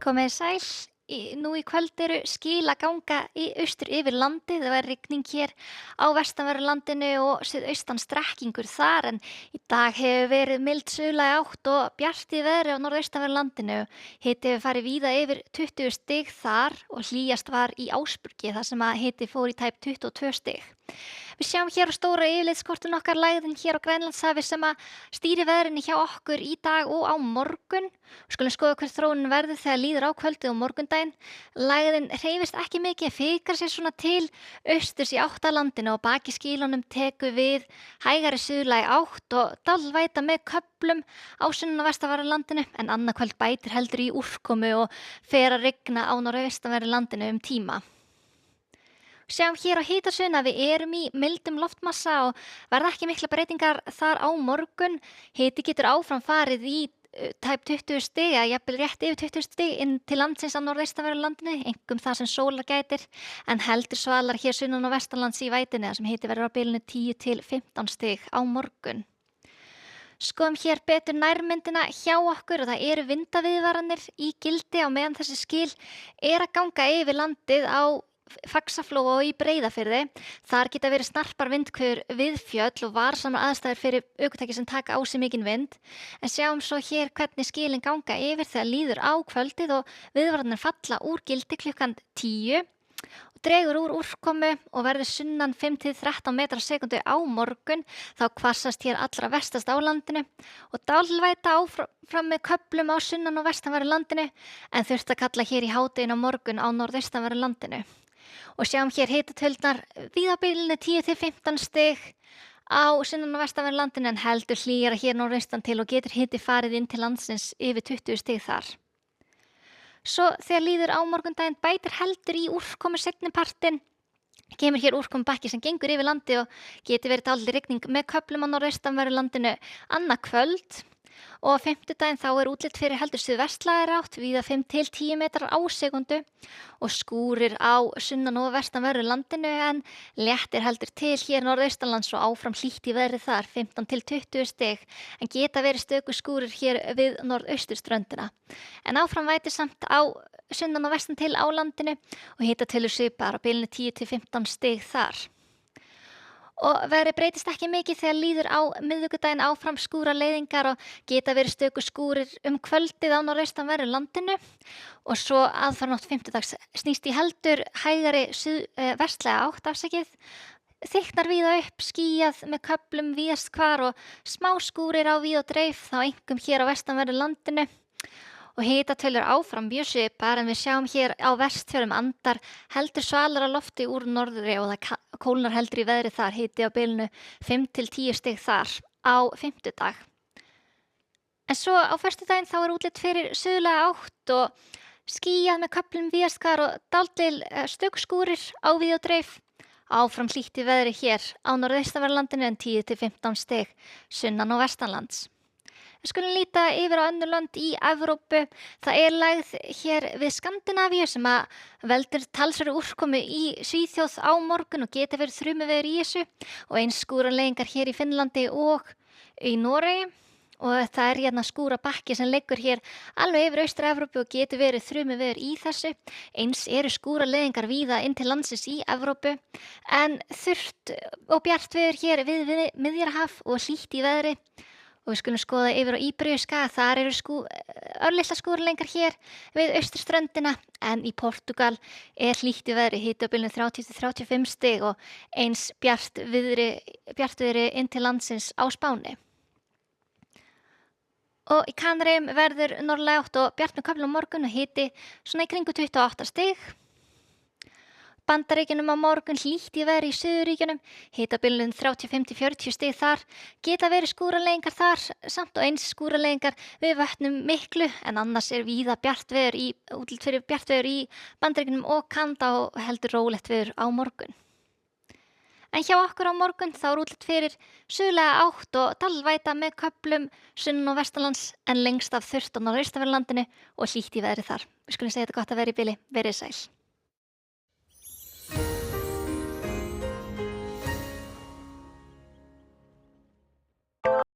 Komið þið sæl. Nú í kvöld eru skil að ganga í austur yfir landið. Það var rigning hér á vestanverðu landinu og suðaustan strekkingur þar en í dag hefur verið mild suðlæg átt og bjart í veðri á norðaustanverðu landinu. Hiti hefur farið víða yfir 20 stig þar og hlýjast var í Ásburgi þar sem að hiti fór í tæp 22 stig. Við sjáum hér á stóra yfirlitskortinu okkar lægðin hér á Grænlandshafi sem að stýri veðrinu hjá okkur í dag og á morgun. Við skulum skoða hver þróunin verður þegar líður á kvöldið og morgundaginn. Lægðin hreyfist ekki mikið, fikrar sér svona til austurs í átt að landinu og baki skýlunum tekur við hægari suðlæg átt og dálvæta með köflum á sunnan og vestanverðu landinu en annað kvöld bætir heldur í úrkomu og fer að rigna á norðaustanverðu landinu tíma. Sjáum hér á hitasvæðinu að við erum í mildum loftmassa og verða ekki miklar breytingar þar á morgun. Hiti getur áfram farið í tæp 20 stig eða jafnvel rétt yfir 20 stig inn til landsins á norðaustanverðu landinu, einkum það sem sólar gætir, en heldur svalar hér sunnan og vestanlands í vætunni þar sem hiti verður á bilinu 10 til 15 stig á morgun. Skoðum hér betur nærmyndina hjá okkur og það eru vindaviðvaranir í gildi á meðan þessi skil er að ganga yfir landið á Faxaflóa og í Breiðafirði. Þar geta verið snarpar vindhviður við fjöll og varsamar aðstæður fyrir ökutæki sem taka á sig mikinn vind. En sjáum svo hér hvernig skilin ganga yfir þegar líður á kvöldið og viðvaranir falla úr gildi klukkan 10 og dregur úr úrkomu og verður sunnan 5 til 13 metrar á sekundu á morgun. Þá hvassast hér allra vestast á landinu og dálvæta áfram með köflum á sunnan og vestanverðu landinu en þurft að kalla hér í hádeginu á morgun á norðaustanverðu landinu. Og sjáum hér hitatölurnar víða á bilinu 10 til 15 stig á sunnan og vestanverðu landinu en heldur hlýjara hér norðaustan til og getur hiti farið inn til landsins yfir 20 stig þar. Svo þegar líður á morgundaginn bætir heldur í úrkomu seinnipartinn. Kemur hér úrkomubakki sem gengur yfir landi og getur verið dálítil rigning með köflum á norðaustanverðu landinu annað kvöld. Og á fimmtudaginn þá er útlit fyrir heldur suðvestlægari átt víða 5 til 10 metrar á sekundu og skúrir á sunnan og vestanverðu landinu en léttir heldur til hér norðaustanlands og áfram hlýtt í veðri þar 15 til 20 stig en geta verið stöku skúrir hér við norðausturströndina. En áfram vætir samt á sunnan og vestan til á landinu og hitatölur svipaðar á bilinu 10 til 15 stig þar. Og veðrið breytist ekki mikið þegar líður á miðvikudaginn áfram skúraleiðingar og geta verið stöku skúrir kvöldið á norðaustanverðu landinu og svo aðfaranótt fimmtudags snýst í heldur hægari vestlæga átt þykknar víða upp, skýjað með köflum víðast hvar og smá skúrir á víð og dreif þá einkum hér á vestanverðu landinu. Og hitatölur áfram mjög svipaðar en við sjáum hér á Vestfjörðum andar heldur svalara lofti úr norðri og það kólnar heldur í veðri þar hiti á bilinu 5 til 10 stig þar á fimmtudag. En svo á föstudaginn þá er útlit fyrir suðlæga átt og skýjað með köflum víðast hvar og dálítil stökuskúrir á víð og dreif. Áfram hlýtt í veðri hér á norðaustanverðu landinu en 10 til 15 stig sunnan og vestanlands. Við skulum líta yfir á önnur lönd í Evrópu. Það er lægð hér við Skandinavíu sem að veldur talsverðri úrkomu í Svíþjóð á morgun og geta verið þrumuveður í þessu og eins skúraleiðingar hér í Finnlandi og í Noregi og það er hérna skúrabakki sem liggur hér alveg yfir Austur-Evrópu og getur verið þrumuveður í þessu. Eins eru skúraleiðingar víða inn til landsins í Evrópu en þurrt og bjart veður hér við Miðjarðarhaf og hlýtt í veðri. Og við skulum skoða yfir á Íberíuskaga, þar eru örlitlar skúraleiðingar hér við austurströndina en í Portúgal er hlýtt í veðri, hiti á bilinu 30 til 35 stig og eins bjart viðri inn til landsins á Spáni. Og í Kanaríum verður norðlæg átt og bjart með köflum á morgun og hiti svona í kringu 28 stig. Bandaríkjunum á morgun hlýtt í veðri í Suðurríkjunum, hiti á bilinu 35 til 40 stig þar, geta verið skúraleiðingar þar samt og eins skúraleiðingar við Vötnum miklu en annars er víða útlit fyrir bjart veður í Bandaríkjunum og Kanada og heldur rólegt veður á morgun. En hjá okkur á morgun þá er útlit fyrir suðlæga átt og dálvæta með köflum sunnan og vestanlands en lengst af þurrt á norðaustanverðu landinu og hlýtt í veðri þar. Við skulum segja þetta gott að vera í bili, verið sæl.